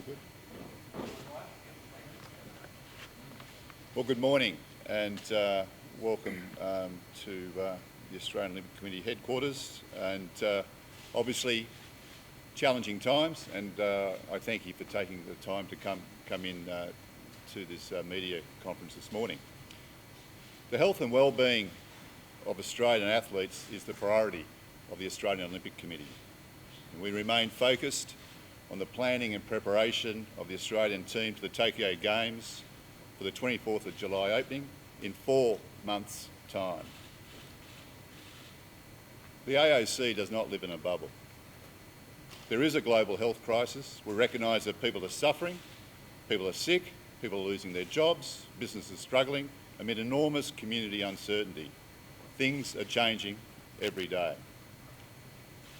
Good. Well, good morning and welcome to the Australian Olympic Committee headquarters, and obviously challenging times, and I thank you for taking the time to come in to this media conference this morning. The health and well-being of Australian athletes is the priority of the Australian Olympic Committee, and we remain focused on the planning and preparation of the Australian team to the Tokyo Games for the 24th of July opening in 4 months' time. The AOC does not live in a bubble. There is a global health crisis. We recognise that people are suffering, people are sick, people are losing their jobs, businesses struggling amid enormous community uncertainty. Things are changing every day.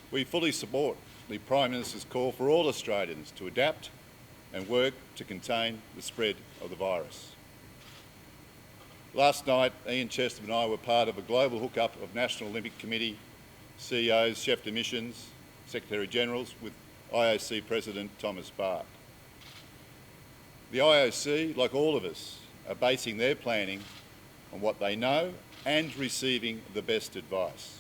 We fully support the Prime Minister's call for all Australians to adapt and work to contain the spread of the virus. Last night, Ian Chesterman and I were part of a global hookup of National Olympic Committee CEOs, chef de missions, Secretary-Generals with IOC President Thomas Bach. The IOC, like all of us, are basing their planning on what they know and receiving the best advice.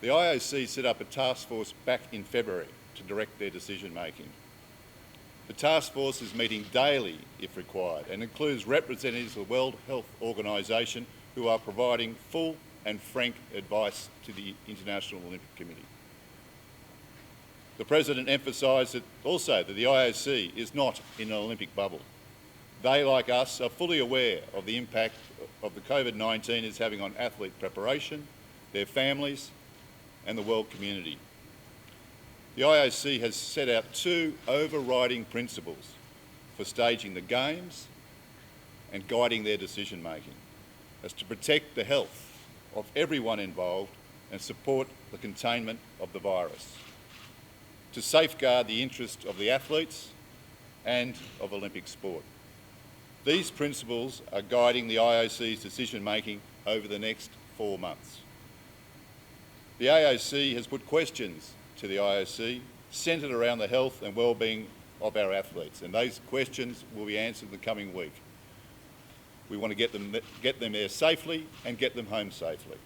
The IOC set up a task force back in February to direct their decision-making. The task force is meeting daily if required and includes representatives of the World Health Organisation who are providing full and frank advice to the International Olympic Committee. The President emphasised also that the IOC is not in an Olympic bubble. They, like us, are fully aware of the impact of the COVID-19 is having on athlete preparation, their families and the world community. The IOC has set out 2 overriding principles for staging the Games and guiding their decision-making, as to protect the health of everyone involved and support the containment of the virus, to safeguard the interest of the athletes and of Olympic sport. These principles are guiding the IOC's decision-making over the next 4 months. The AOC has put questions to the IOC centred around the health and well-being of our athletes, and those questions will be answered in the coming week. We want to get them there safely and get them home safely.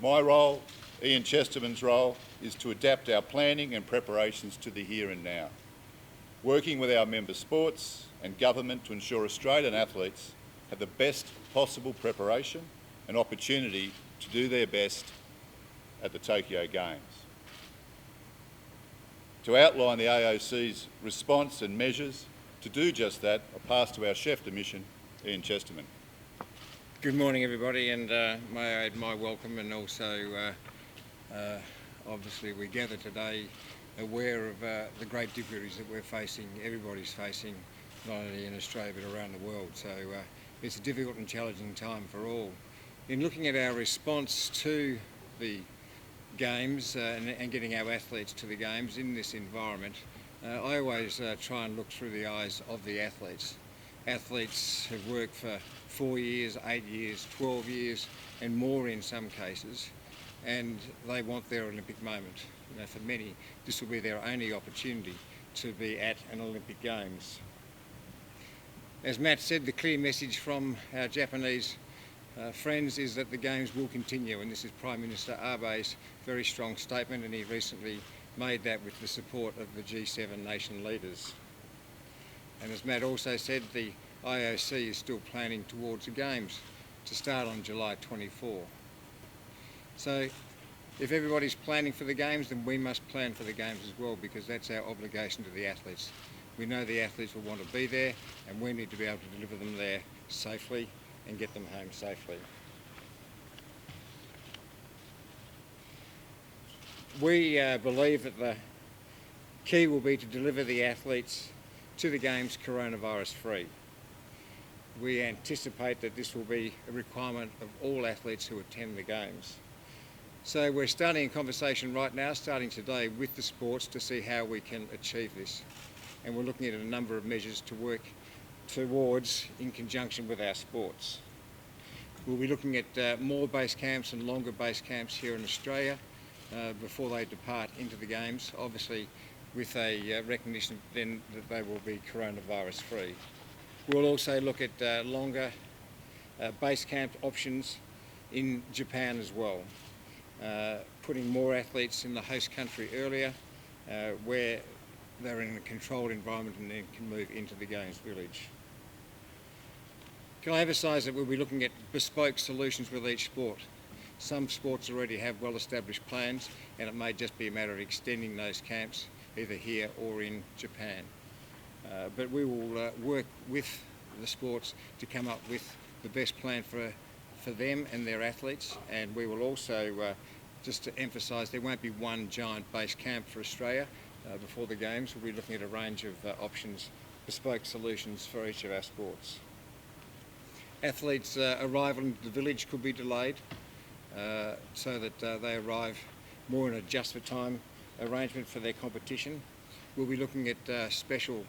My role, Ian Chesterman's role, is to adapt our planning and preparations to the here and now, working with our member sports and government to ensure Australian athletes have the best possible preparation and opportunity to do their best at the Tokyo Games. To outline the AOC's response and measures to do just that, I pass to our chef de mission, Ian Chesterman. Good morning, everybody, and may I add my welcome, and also obviously we gather today aware of the great difficulties that we're facing, everybody's facing, not only in Australia but around the world. So it's a difficult and challenging time for all. In looking at our response to the Games and getting our athletes to the Games in this environment, I always try and look through the eyes of the athletes. Athletes have worked for 4 years, 8 years, 12 years and more in some cases, and they want their Olympic moment. You know, for many, this will be their only opportunity to be at an Olympic Games. As Matt said, the clear message from our Japanese friends is that the Games will continue, and this is Prime Minister Abe's very strong statement, and he recently made that with the support of the G7 nation leaders. And as Matt also said, the IOC is still planning towards the Games to start on July 24. So if everybody's planning for the Games, then we must plan for the Games as well, because that's our obligation to the athletes. We know the athletes will want to be there, and we need to be able to deliver them there safely and get them home safely. We believe that the key will be to deliver the athletes to the Games coronavirus free. We anticipate that this will be a requirement of all athletes who attend the Games. So we're starting a conversation right now, starting today, with the sports to see how we can achieve this. And we're looking at a number of measures to work towards in conjunction with our sports. We'll be looking at more base camps and longer base camps here in Australia before they depart into the Games. Obviously, with a recognition then that they will be coronavirus free. We'll also look at longer base camp options in Japan as well, putting more athletes in the host country earlier, where they're in a controlled environment and then can move into the Games Village. Can I emphasise that we'll be looking at bespoke solutions with each sport? Some sports already have well-established plans, and it may just be a matter of extending those camps either here or in Japan. But we will work with the sports to come up with the best plan for them and their athletes, and we will also, just to emphasise, there won't be one giant base camp for Australia before the Games. We'll be looking at a range of options, bespoke solutions for each of our sports. Athletes' arrival into the village could be delayed so that they arrive more in a just-for-time arrangement for their competition. We'll be looking at special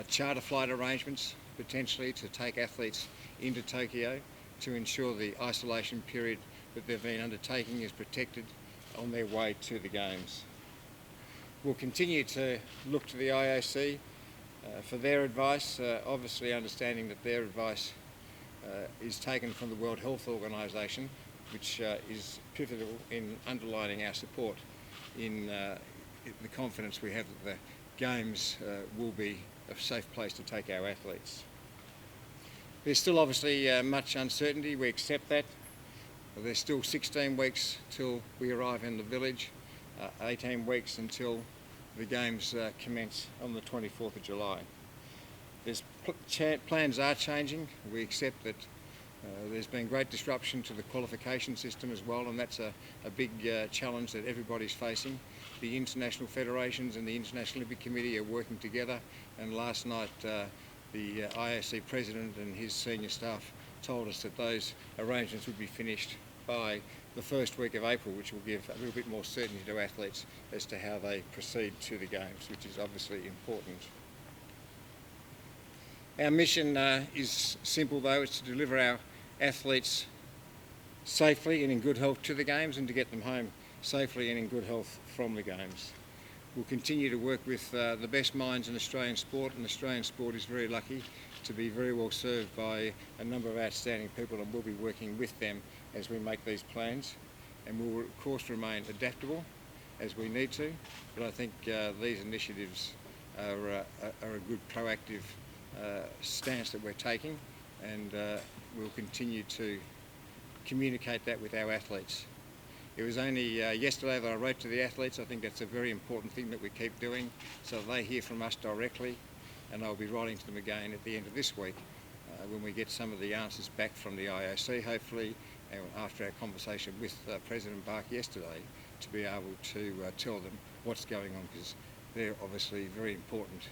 charter flight arrangements potentially to take athletes into Tokyo to ensure the isolation period that they've been undertaking is protected on their way to the Games. We'll continue to look to the AOC for their advice, obviously understanding that their advice is taken from the World Health Organization, which is pivotal in underlining our support in the confidence we have that the Games will be a safe place to take our athletes. There's still obviously much uncertainty, we accept that. There's still 16 weeks till we arrive in the village, 18 weeks until the Games commence on the 24th of July. Plans are changing. We accept that there's been great disruption to the qualification system as well, and that's a big challenge that everybody's facing. The international federations and the International Olympic Committee are working together, and last night the AOC president and his senior staff told us that those arrangements would be finished by the first week of April, which will give a little bit more certainty to athletes as to how they proceed to the Games, which is obviously important. Our mission is simple though, it's to deliver our athletes safely and in good health to the Games and to get them home safely and in good health from the Games. We'll continue to work with the best minds in Australian sport, and Australian sport is very lucky to be very well served by a number of outstanding people, and we'll be working with them as we make these plans. And we'll of course remain adaptable as we need to, but I think these initiatives are a good proactive stance that we're taking, and we'll continue to communicate that with our athletes. It was only yesterday that I wrote to the athletes. I think that's a very important thing that we keep doing, so they hear from us directly, and I'll be writing to them again at the end of this week when we get some of the answers back from the IOC, hopefully, and after our conversation with President Bark yesterday, to be able to tell them what's going on, because they're obviously very important.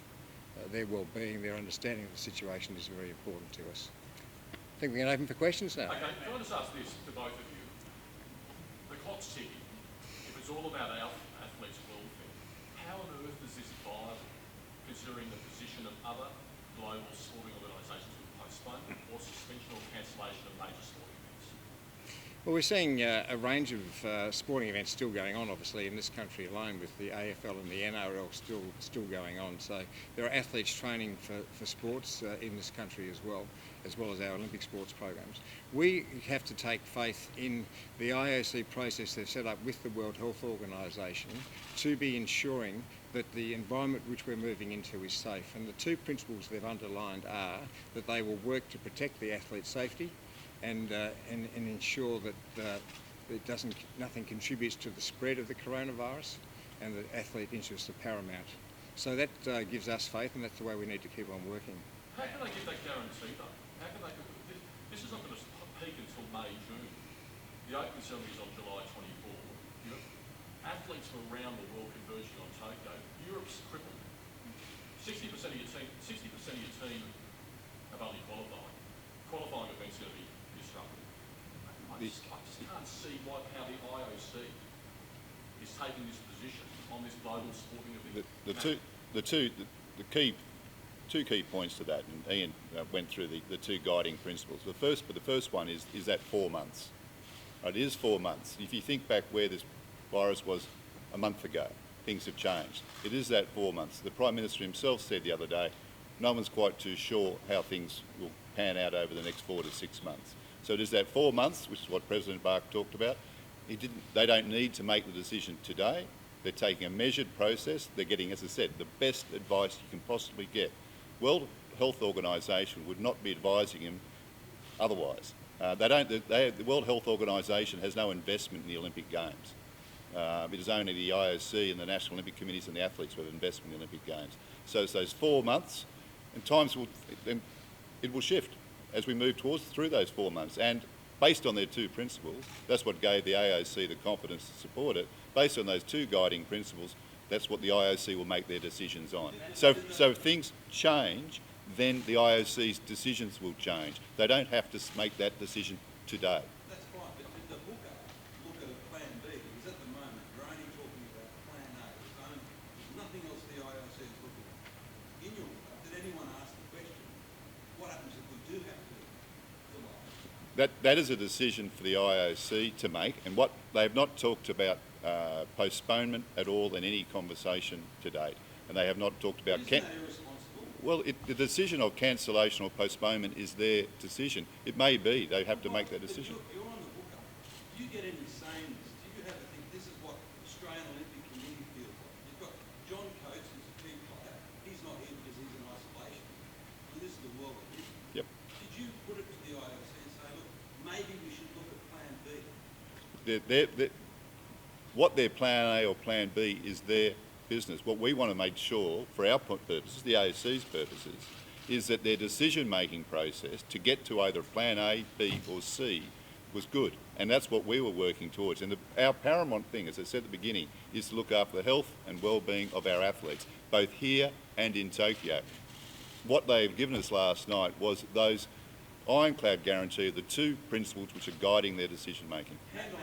Their well-being, their understanding of the situation is very important to us. I think we can open for questions now. Okay, can I just ask this to both of you? The clock's ticking. If it's all about our athletes' welfare, how on earth is this viable, considering the position of other global sporting organisations with postponement or suspension or cancellation of major sporting events? Well, we're seeing a range of sporting events still going on, obviously, in this country alone, with the AFL and the NRL still going on. So there are athletes training for sports in this country as well as our Olympic sports programs. We have to take faith in the IOC process they've set up with the World Health Organization to be ensuring that the environment which we're moving into is safe. And the two principles they've underlined are that they will work to protect the athlete's safety and ensure that nothing contributes to the spread of the coronavirus, and that athlete interests are paramount. So that gives us faith, and that's the way we need to keep on working. How can they give that guarantee though? How can they? This is not going to peak until May, June. The Open Ceremony is on July 24. You know, athletes from around the world converging on Tokyo. Europe's crippled. 60% of your team have only qualified. Qualifying events are going to be disrupted. I just can't see how the IOC is taking this position on this global sporting event. Two key points to that, and Ian went through the two guiding principles. The first one is that 4 months. Right, it is 4 months. If you think back where this virus was a month ago, things have changed. It is that 4 months. The Prime Minister himself said the other day, no one's quite too sure how things will pan out over the next 4 to 6 months. So it is that 4 months, which is what President Bark talked about. They don't need to make the decision today. They're taking a measured process. They're getting, as I said, the best advice you can possibly get. World Health Organisation would not be advising him otherwise. The World Health Organisation has no investment in the Olympic Games. It is only the AOC and the National Olympic Committees and the athletes who have investment in the Olympic Games. So it's those 4 months, and it will shift as we move through those 4 months. And based on their two principles, that's what gave the AOC the confidence to support it. Based on those two guiding principles, that's what the IOC will make their decisions on. So if things change, then the IOC's decisions will change. They don't have to make that decision today. That's fine, but did the hooker look at a plan B? Because at the moment, you're only talking about plan A. There's nothing else the IOC is looking at. In your hookup, did anyone ask the question, what happens if we do have to delay? That is a decision for the IOC to make, and what they have not talked about postponement at all in any conversation to date, and they have not talked about. Isn't that irresponsible? Well, the decision of cancellation or postponement is their decision. It may be they have to make that decision. But you're on the hookup. Do you get any sameness? Do you have to think this is what Australian Olympic Committee feels like? You've got John Coates, who's a key player. He's not here because he's in isolation. And this is the world of business. Yep. Did you put it to the IOC and say, look, maybe we should look at plan B? What their plan A or plan B is their business. What we want to make sure, for our purposes, the AOC's purposes, is that their decision-making process to get to either plan A, B or C was good. And that's what we were working towards. And our paramount thing, as I said at the beginning, is to look after the health and well-being of our athletes, both here and in Tokyo. What they've given us last night was those ironclad guarantee of the two principles which are guiding their decision-making. Hang on.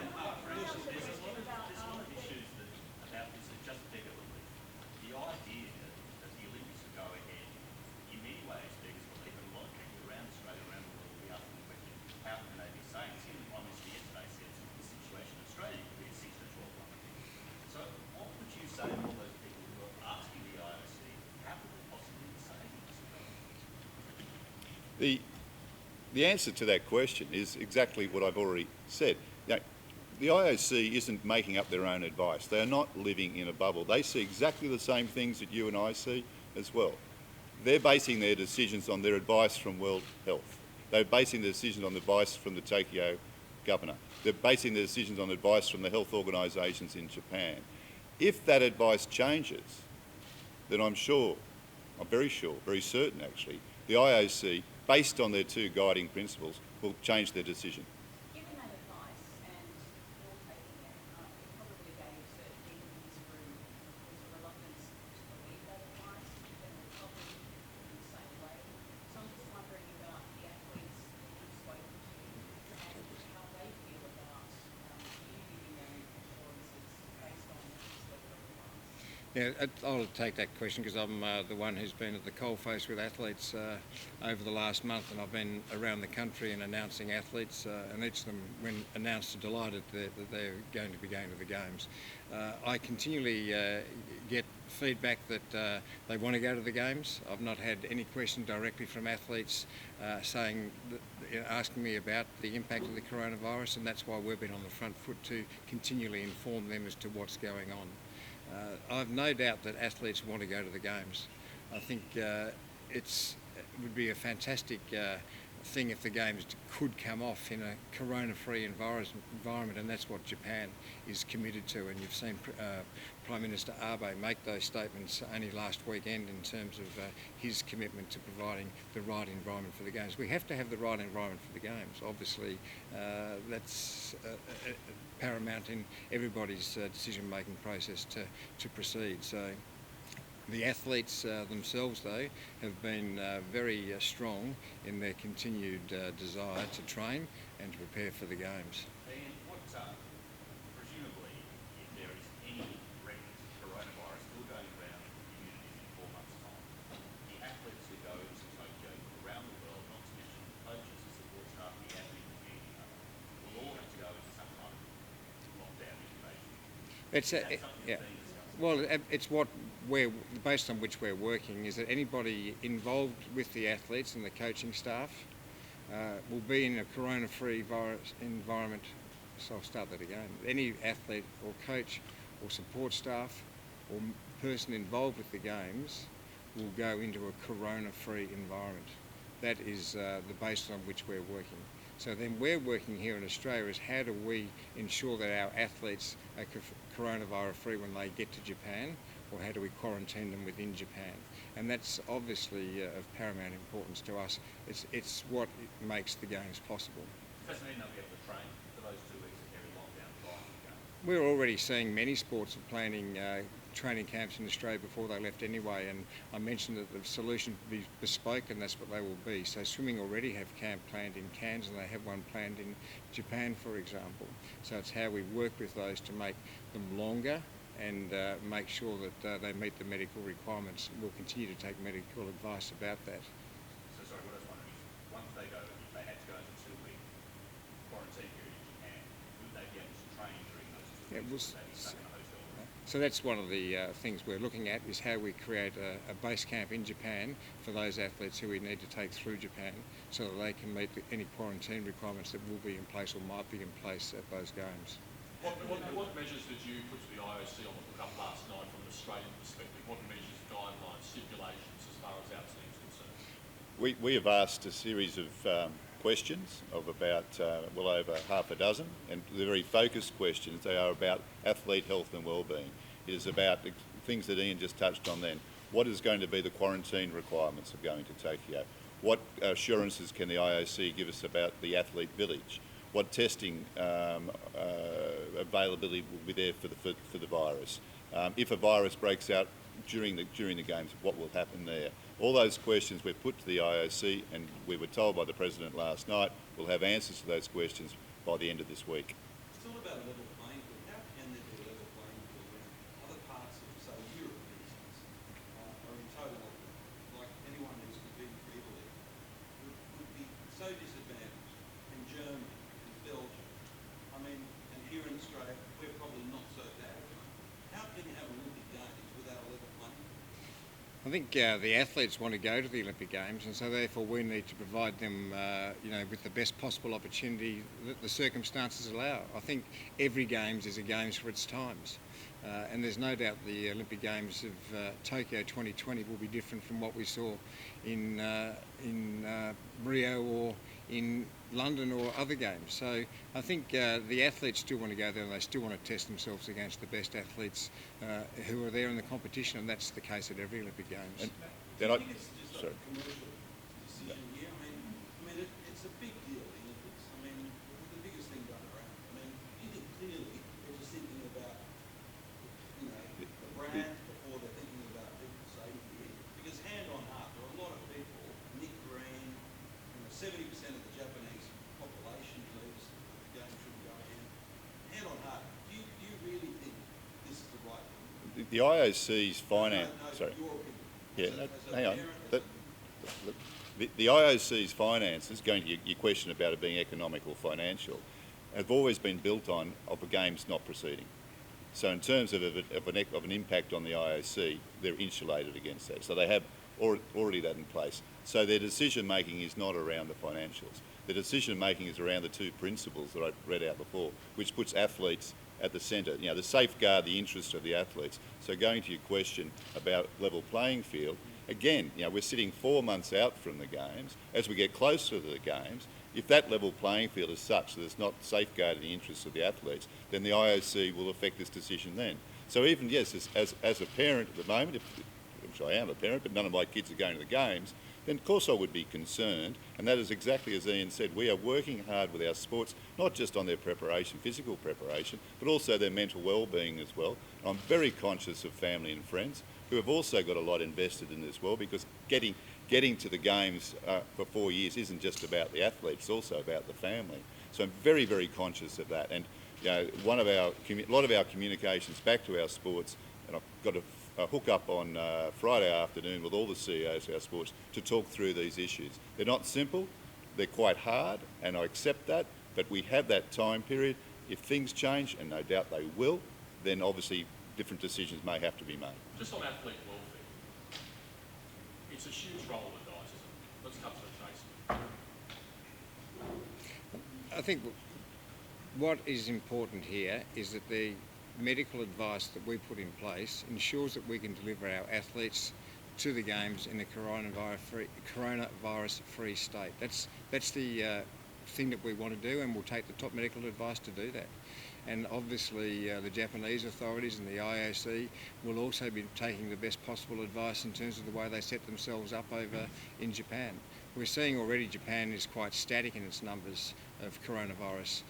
The answer to that question is exactly what I've already said. You know, the IOC isn't making up their own advice. They are not living in a bubble. They see exactly the same things that you and I see as well. They're basing their decisions on their advice from World Health. They're basing their decisions on the advice from the Tokyo governor. They're basing their decisions on advice from the health organisations in Japan. If that advice changes, then I'm very certain actually, the IOC, based on their two guiding principles, will change their decision. Given that advice and all taking it, it probably gave certain people in this room was a reluctance to believe that advice, and the public in the same way. So I'm just wondering about the athletes that you've spoken to and how they feel about you giving them assurances based on this level of advice. Yeah, I'll take that question because I'm the one who's been at the coalface with athletes over the last month, and I've been around the country and announcing athletes, and each of them, when announced, are delighted that they're going to be going to the Games. I continually get feedback that they want to go to the Games. I've not had any question directly from athletes asking me about the impact of the coronavirus, and that's why we've been on the front foot to continually inform them as to what's going on. I've no doubt that athletes want to go to the Games. I think it would be a fantastic thing if the Games could come off in a corona-free environment, and that's what Japan is committed to. And you've seen Prime Minister Abe make those statements only last weekend in terms of his commitment to providing the right environment for the Games. We have to have the right environment for the Games. Obviously, that's paramount in everybody's decision-making process to proceed. So the athletes themselves, though, have been very strong in their continued desire to train and to prepare for the Games. And what, presumably, if there is any reckless coronavirus still going around the communities in 4 months' time, the athletes who go to Tokyo around the world, not to mention the coaches, the support staff, the admin community, will all have to go into some kind of lockdown information. It's That's something yeah. that's being discussed. Well, it's what based on which we're working, is that anybody involved with the athletes and the coaching staff will be in a corona-free virus environment. So I'll start that again. Any athlete or coach or support staff or person involved with the games will go into a corona-free environment. That is the basis on which we're working. So then we're working here in Australia is how do we ensure that our athletes are coronavirus free when they get to Japan, or how do we quarantine them within Japan? And that's obviously of paramount importance to us. It's what makes the games possible. Does that mean they'll be able to train for those 2 weeks that they're in lockdown prior to the game? We're already seeing many sports are planning training camps in Australia before they left anyway, and I mentioned that the solution would be bespoke, and that's what they will be. So swimming already have camp planned in Cairns, and they have one planned in Japan, for example. So it's how we work with those to make them longer and make sure that they meet the medical requirements. We'll continue to take medical advice about that. So sorry, what I was wondering is, once they go, if they had to go into 2-week quarantine period in Japan, would they be able to train during those 2 weeks? Yeah, Would they be stuck in a hotel room? So that's one of the things we're looking at, is how we create a base camp in Japan for those athletes who we need to take through Japan, so that they can meet any quarantine requirements that will be in place or might be in place at those games. What measures did you put to the IOC on the hook-up last night from an Australian perspective? What measures, guidelines, stipulations as far as our team's concerned? We have asked a series of questions of about well over half a dozen, and they're very focused questions. They are about athlete health and wellbeing. It is about the things that Ian just touched on then. What is going to be the quarantine requirements of going to Tokyo? What assurances can the IOC give us about the athlete village? What testing availability will be there for the virus? If a virus breaks out during the games, what will happen there? All those questions we've put to the IOC, and we were told by the President last night we'll have answers to those questions by the end of this week. It's all about a level playing field. How can there be a level playing field when other parts of, say, Europe, for instance, are in total lockdown? Like anyone who's competing for Italy would be so disadvantaged, and Germany and Belgium. I mean, and here in Australia, we're probably not so bad. How can you have Olympic Games without a level playing field? I think the athletes want to go to the Olympic Games, and so therefore we need to provide them, with the best possible opportunity that the circumstances allow. I think every Games is a Games for its times, and there's no doubt the Olympic Games of Tokyo 2020 will be different from what we saw in Rio or in London or other games. So I think the athletes still want to go there, and they still want to test themselves against the best athletes who are there in the competition, and that's the case at every Olympic Games. And Do then you think it's just a commercial decision here? I mean, it's a big deal, the Olympics. I mean, it's the biggest thing going around. I mean, you think clearly they're just thinking about, the brand before they're thinking about people's safety here. Because hand on heart, there are a lot of people, Nick Green, 70% of the Japanese population believes the game should go in. Hand on heart, do you really think this is the right thing? the IOC's finance. No, Sorry. your opinion. Yeah, As a hang on. parent, as The IOC's finances, going to your question about it being economic or financial, have always been built on of the games not proceeding. So in terms of an impact on the IOC, they're insulated against that. So they have already that in place. So their decision making is not around the financials. The decision making is around the two principles that I read out before, which puts athletes at the centre. To safeguard the interests of the athletes. So going to your question about level playing field, again, we're sitting 4 months out from the games. As we get closer to the games, if that level playing field is such that it's not safeguarding the interests of the athletes, then the IOC will affect this decision then. So even, yes, as a parent at the moment, which I am a parent, but none of my kids are going to the games, then of course I would be concerned, and that is exactly as Ian said. We are working hard with our sports, not just on their preparation, physical preparation, but also their mental well-being as well. I'm very conscious of family and friends who have also got a lot invested in this well, because getting to the games for 4 years isn't just about the athletes, it's also about the family. So I'm very, very conscious of that. And a lot of our communications back to our sports, and I've got a hook up on Friday afternoon with all the CEOs of our sports to talk through these issues. They're not simple, they're quite hard, and I accept that, but we have that time period. If things change, and no doubt they will, then obviously different decisions may have to be made. Just on athlete welfare, it's a huge role of the dice, isn't it? Let's cut to the chase. I think what is important here is that the medical advice that we put in place ensures that we can deliver our athletes to the games in a coronavirus-free state. That's the thing that we want to do, and we'll take the top medical advice to do that. And obviously the Japanese authorities and the AOC will also be taking the best possible advice in terms of the way they set themselves up over in Japan. We're seeing already Japan is quite static in its numbers of coronavirus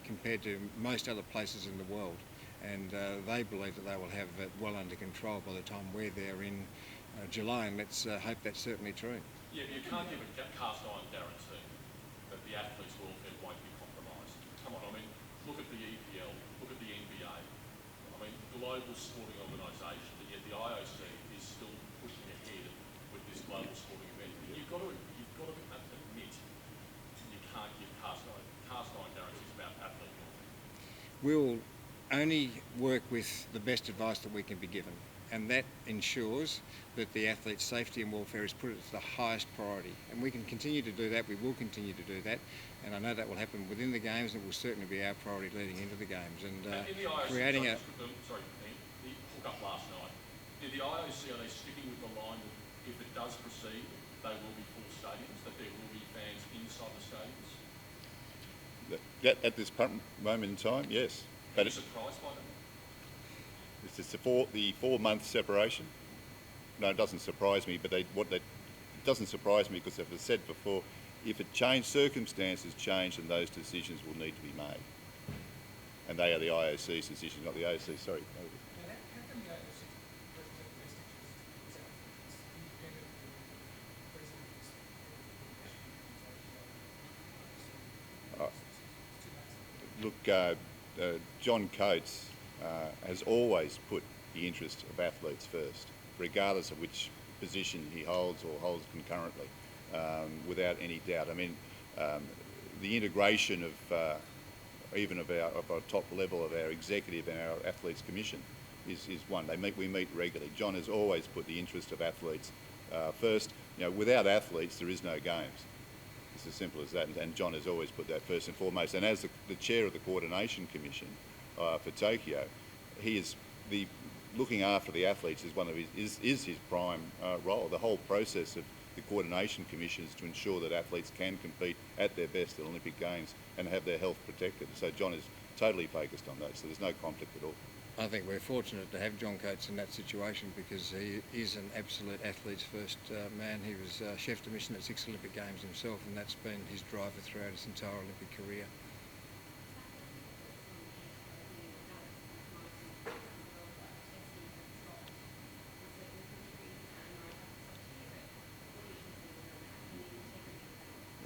compared to most other places in the world, and they believe that they will have it well under control by the time we're there in July, and let's hope that's certainly true. Yeah, but you can't give a cast iron guarantee that the athletes' welfare won't be compromised. Come on, I mean, look at the EPL, look at the NBA. I mean, global sporting organisation, and yet the IOC is still pushing ahead with this global sporting event. You've got to admit you can't give cast iron guarantees about athlete welfare. We'll only work with the best advice that we can be given, and that ensures that the athlete's safety and welfare is put as the highest priority. And we can continue to do that, we will continue to do that, and I know that will happen within the games, and it will certainly be our priority leading into the games. And In the IOC, creating a... Sorry, the hook-up last night, did the IOC, are they sticking with the line that if it does proceed, they will be full stadiums, that there will be fans inside the stadiums? At this moment in time, yes. Are But you surprised by that? it's the 4-month separation. No, it doesn't surprise me, but it doesn't surprise me because, as I said before, if circumstances change, then those decisions will need to be made. And they are the IOC's decisions, not the AOC, sorry. How come the AOC represent the best interests Look, John Coates has always put the interest of athletes first, regardless of which position he holds or holds concurrently, without any doubt. I mean, the integration of even of our top level of our executive and our athletes commission is one. We meet regularly. John has always put the interest of athletes first. You know, without athletes, there is no games. It's as simple as that, and John has always put that first and foremost. And as the chair of the Coordination Commission for Tokyo, he is looking after the athletes is one of his prime role. The whole process of the Coordination Commission is to ensure that athletes can compete at their best at Olympic Games and have their health protected. So John is totally focused on that. So there's no conflict at all. I think we're fortunate to have John Coates in that situation because he is an absolute athlete's first man. He was chef de mission at 6 Olympic Games himself, and that's been his driver throughout his entire Olympic career.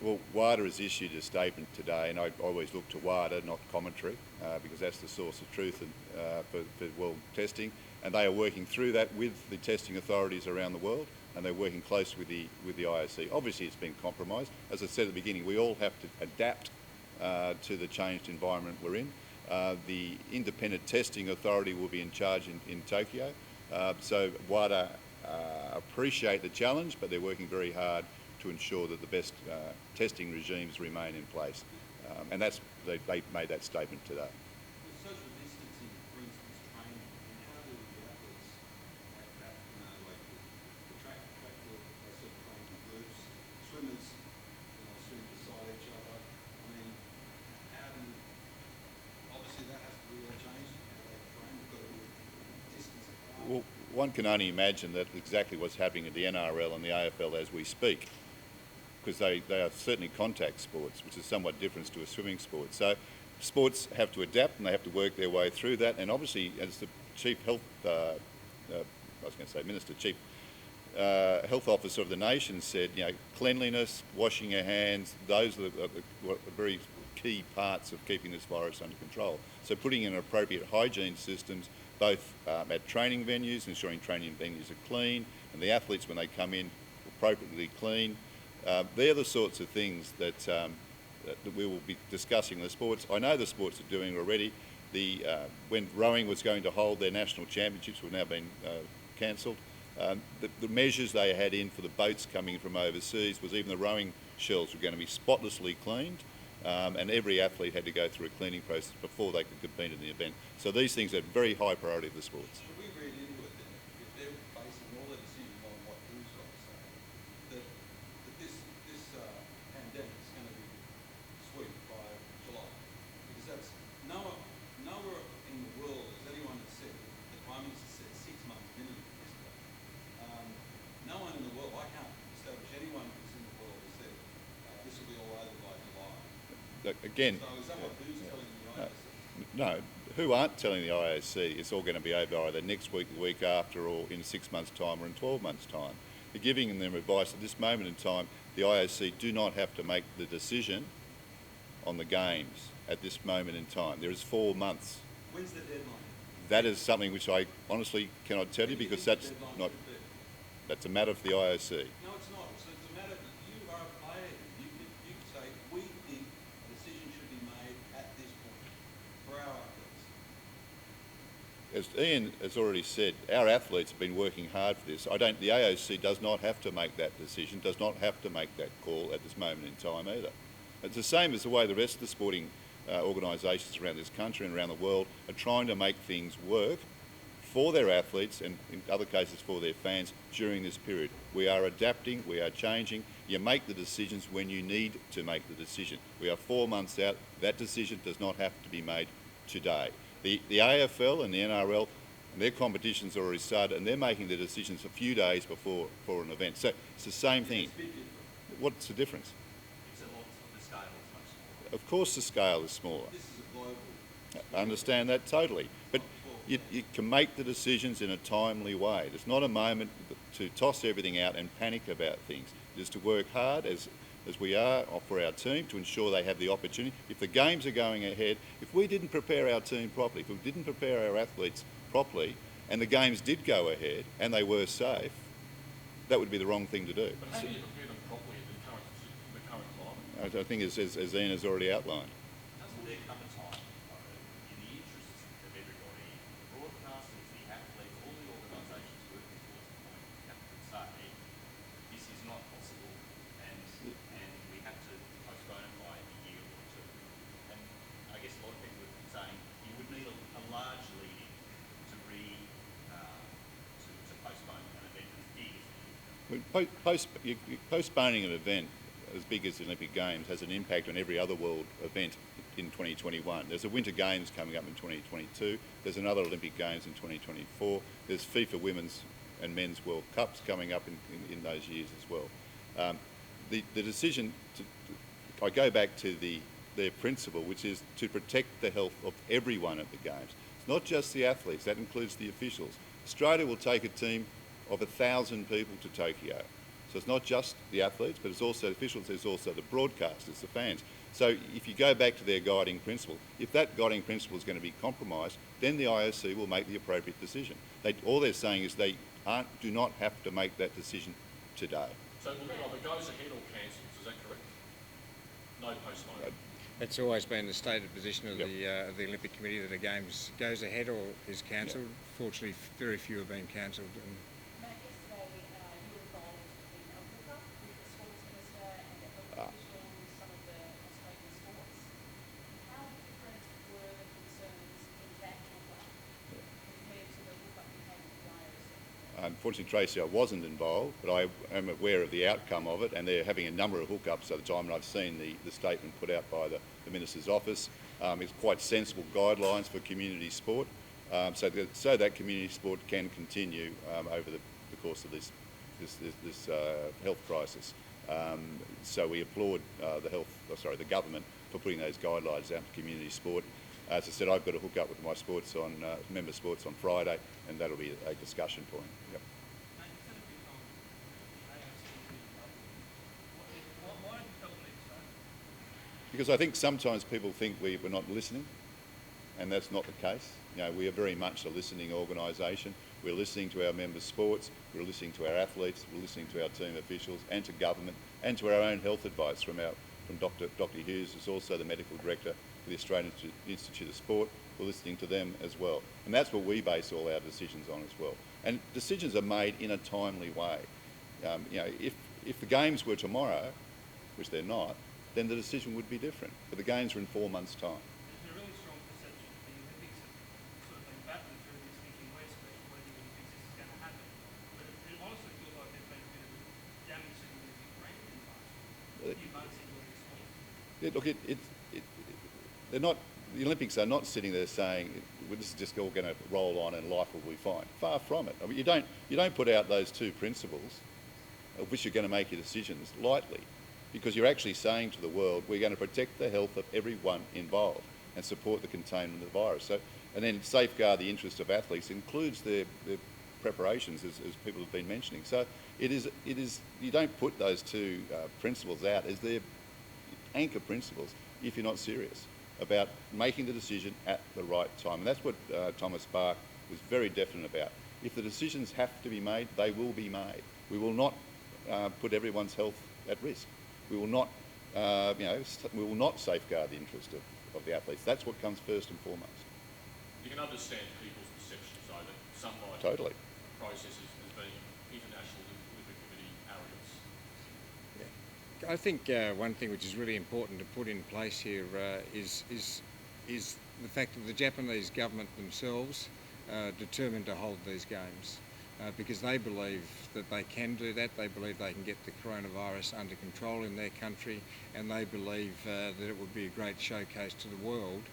Well, WADA has issued a statement today, and I always look to WADA, not commentary, because that's the source of truth for world testing. And they are working through that with the testing authorities around the world, and they're working closely with the IOC. Obviously, it's been compromised. As I said at the beginning, we all have to adapt to the changed environment we're in. The independent testing authority will be in charge in Tokyo. So WADA appreciate the challenge, but they're working very hard to ensure that the best testing regimes remain in place. And they made that statement today. With social distancing, for instance, training, and how do the athletes like the track field, they sort of train in groups, swimmers, swim beside each other. I mean, obviously that has to be all changed, how they train, they've got to be distance apart. Well, one can only imagine that exactly what's happening at the NRL and the AFL as we speak, because they are certainly contact sports, which is somewhat different to a swimming sport. So sports have to adapt and they have to work their way through that. And obviously, as the Chief Health, Chief Health Officer of the nation said, you know, cleanliness, washing your hands, those are the very key parts of keeping this virus under control. So putting in appropriate hygiene systems, both at training venues, ensuring training venues are clean, and the athletes, when they come in, appropriately clean. They're the sorts of things that we will be discussing in the sports. I know the sports are doing already. when rowing was going to hold their national championships, were now been cancelled. The measures they had in for the boats coming from overseas was even the rowing shells were going to be spotlessly cleaned, and every athlete had to go through a cleaning process before they could compete in the event. So these things are very high priority of the sports. Should we read into it then, if they're basing all their decisions on what who's got to say, that this pandemic is going to be swept by July? Because that's nowhere in the world has anyone said, the Prime Minister said 6 months minimum yesterday. No one in the world, I can't establish anyone who's in the world who said this will be all over by July. Again, So is that what who's telling the IOC? no, who aren't telling the IOC it's all going to be over either next week, the week after, or in 6 months' time, or in 12 months' time. They're giving them advice at this moment in time. The IOC do not have to make the decision on the games at this moment in time. There is 4 months. When's the deadline? That is something which I honestly cannot tell you, When do because think that's the deadline not. should be? That's a matter for the IOC. No, it's not. It's a matter of you are a player. You can say, we think a decision should be made at this point for our athletes. As Ian has already said, our athletes have been working hard for this. The AOC does not have to make that decision, does not have to make that call at this moment in time either. It's the same as the way the rest of the sporting organisations around this country and around the world are trying to make things work for their athletes and in other cases for their fans during this period. We are adapting, we are changing. You make the decisions when you need to make the decision. We are 4 months out. That decision does not have to be made today. The AFL and the NRL, and their competitions are already started, and they're making the decisions a few days before an event. So it's the same thing. It's a bit different. What's the difference? It's a lot, the scale is much smaller. Of course the scale is smaller. This is a global. I understand that totally. But you can make the decisions in a timely way. It's not a moment to toss everything out and panic about things. It is to work hard as we are for our team to ensure they have the opportunity. If the games are going ahead, if we didn't prepare our team properly, if we didn't prepare our athletes properly, and the games did go ahead and they were safe, that would be the wrong thing to do. But how do you prepare them properly in the current climate? I think as Ian has already outlined. Doesn't there come a time, in the interests of everybody, the broadcasters, the athletes, all the organisations working towards the point, we have to say, this is not possible and we have to postpone it by a year or two. And I guess a lot of people would be saying you would need a large lead-in to postpone an event as big as Postponing an event as big as the Olympic Games has an impact on every other world event in 2021. There's the Winter Games coming up in 2022. There's another Olympic Games in 2024. There's FIFA Women's and Men's World Cups coming up in those years as well. The decision, I go back to their principle, which is to protect the health of everyone at the Games. It's not just the athletes, that includes the officials. Australia will take a team of 1,000 people to Tokyo. So it's not just the athletes, but it's also the officials, there's also the broadcasters, the fans. So if you go back to their guiding principle, if that guiding principle is going to be compromised, then the IOC will make the appropriate decision. All they're saying is they do not have to make that decision today. So look, either goes ahead or cancels, is that correct? No postponement. It's always been the stated position of Yep. the Olympic Committee that a Games goes ahead or is cancelled. Fortunately, very few have been cancelled. Matt, yesterday, you were involved in a hookup with the sports minister and the health official with some of the Australian sports. How different were the concerns in that hookup compared to the hookup you had with the IOC? Unfortunately, Tracy, I wasn't involved, but I am aware of the outcome of it, and they're having a number of hookups at the time, and I've seen the statement put out by the Minister's office. It's quite sensible guidelines for community sport, so that community sport can continue over the course of this health crisis. So we applaud the government for putting those guidelines out to community sport. As I said, I've got to hook up with my member sports on Friday, and that'll be a discussion point. Yep. Because I think sometimes people think we're not listening, and that's not the case. You know, we are very much a listening organisation. We're listening to our member sports, we're listening to our athletes, we're listening to our team officials and to government and to our own health advice from Dr. Hughes, who's also the medical director for the Australian Institute of Sport, we're listening to them as well. And that's what we base all our decisions on as well. And decisions are made in a timely way. You know, if the games were tomorrow, which they're not, then the decision would be different. But the games are in 4 months' time. There's a really strong perception that the Olympics have sort of been battling through this, thinking we're special, we're the Olympics, this is going to happen. But it honestly feels like there's been a bit of damage to the Olympic brand in the last few months in your response. Yeah, look, they're not. The Olympics are not sitting there saying, well, this is just all going to roll on and life will be fine. Far from it. I mean, you don't put out those two principles of which you're going to make your decisions lightly, because you're actually saying to the world, we're going to protect the health of everyone involved and support the containment of the virus. So, and then safeguard the interest of athletes includes their preparations, as people have been mentioning. So it is. You don't put those two principles out as their anchor principles if you're not serious about making the decision at the right time. And that's what Thomas Bach was very definite about. If the decisions have to be made, they will be made. We will not put everyone's health at risk. We will not, we will not safeguard the interest of the athletes. That's what comes first and foremost. You can understand people's perceptions, though, that some might Totally. process as being International Olympic Committee arrogance. I think one thing which is really important to put in place here is the fact that the Japanese government themselves are determined to hold these games because they believe that they can do that. They believe they can get the coronavirus under control in their country, and they believe that it would be a great showcase to the world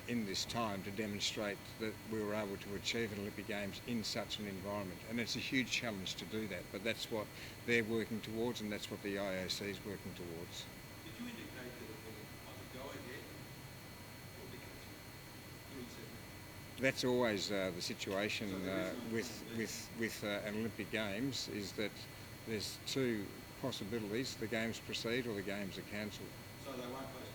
in this time to demonstrate that we were able to achieve an Olympic Games in such an environment. And it's a huge challenge to do that, but that's what they're working towards, and that's what the IOC is working towards. Did you indicate that it will either go ahead or be cancelled? That's always the situation with an Olympic Games, is that there's two possibilities: the games proceed or the games are cancelled. So they won't postpone?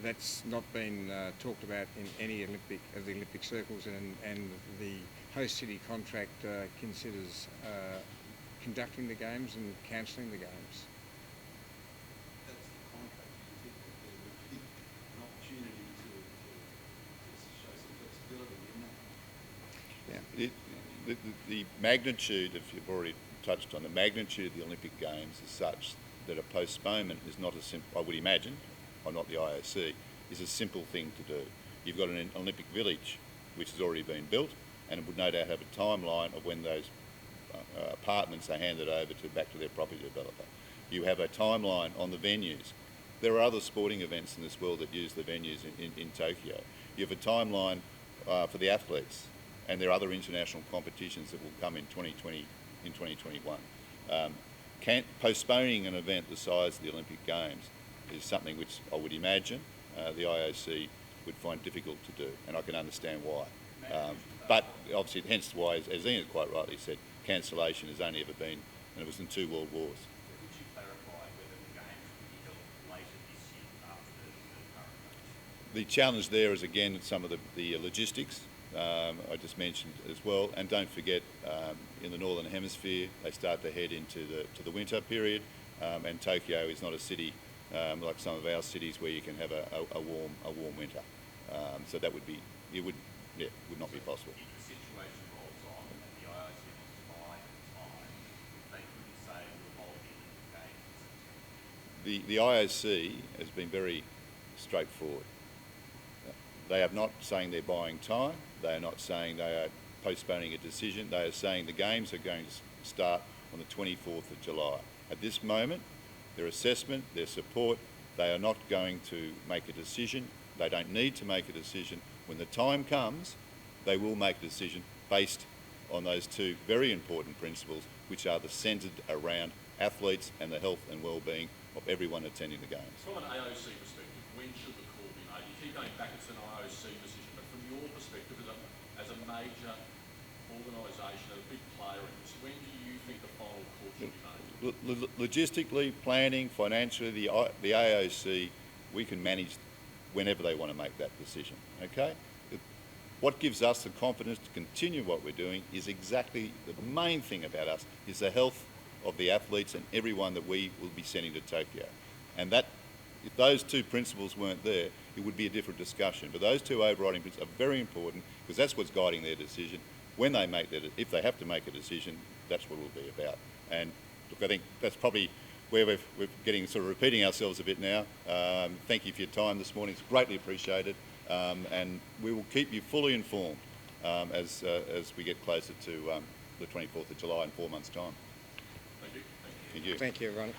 That's not been talked about in any of the Olympic circles, and the host city contract considers conducting the games and cancelling the games. That's the contract. Do you think that there would be an opportunity to show some flexibility in that? Yeah. The magnitude, if you've already touched on, the magnitude of the Olympic Games is such that a postponement is not a simple, I would imagine, I'm not the IOC, is a simple thing to do. You've got an Olympic Village which has already been built, and it would no doubt have a timeline of when those apartments are handed over back to their property developer. You have a timeline on the venues. There are other sporting events in this world that use the venues in Tokyo. You have a timeline for the athletes, and there are other international competitions that will come in 2020, in 2021. Postponing an event the size of the Olympic Games is something which I would imagine the IOC would find difficult to do, and I can understand why. But obviously, hence why, as Ian quite rightly said, cancellation has only ever been, and it was in 2 world wars. Could you clarify whether the games will be held later this year after the current games? The challenge there is, again, some of the logistics I just mentioned as well, and don't forget, in the Northern Hemisphere, they start to head into the winter period, and Tokyo is not a city like some of our cities where you can have a warm winter. So that would be, would not be possible. If the situation rolls on and the IOC wants to buy time, they couldn't say we'll hold the games. The IOC has been very straightforward. They are not saying they're buying time. They are not saying they are postponing a decision. They are saying the games are going to start on the 24th of July. At this moment, their assessment, their support, they are not going to make a decision. They don't need to make a decision. When the time comes, they will make a decision based on those two very important principles, which are centred around athletes and the health and well-being of everyone attending the games. From an AOC perspective, when should the call be made? You keep going back, it's an IOC decision, but from your perspective as a major organisation, a big player in this, when do you think the final call should be made? Logistically, planning, financially, the AOC, we can manage whenever they want to make that decision, okay? What gives us the confidence to continue what we're doing is exactly the main thing about us is the health of the athletes and everyone that we will be sending to Tokyo. And that, if those two principles weren't there, it would be a different discussion. But those two overriding principles are very important because that's what's guiding their decision. When they make that, if they have to make a decision, that's what it will be about. And look, I think that's probably where we're getting sort of repeating ourselves a bit now. Thank you for your time this morning. It's greatly appreciated. And we will keep you fully informed as we get closer to the 24th of July in 4 months' time. Thank you. Thank you. Thank you, everyone.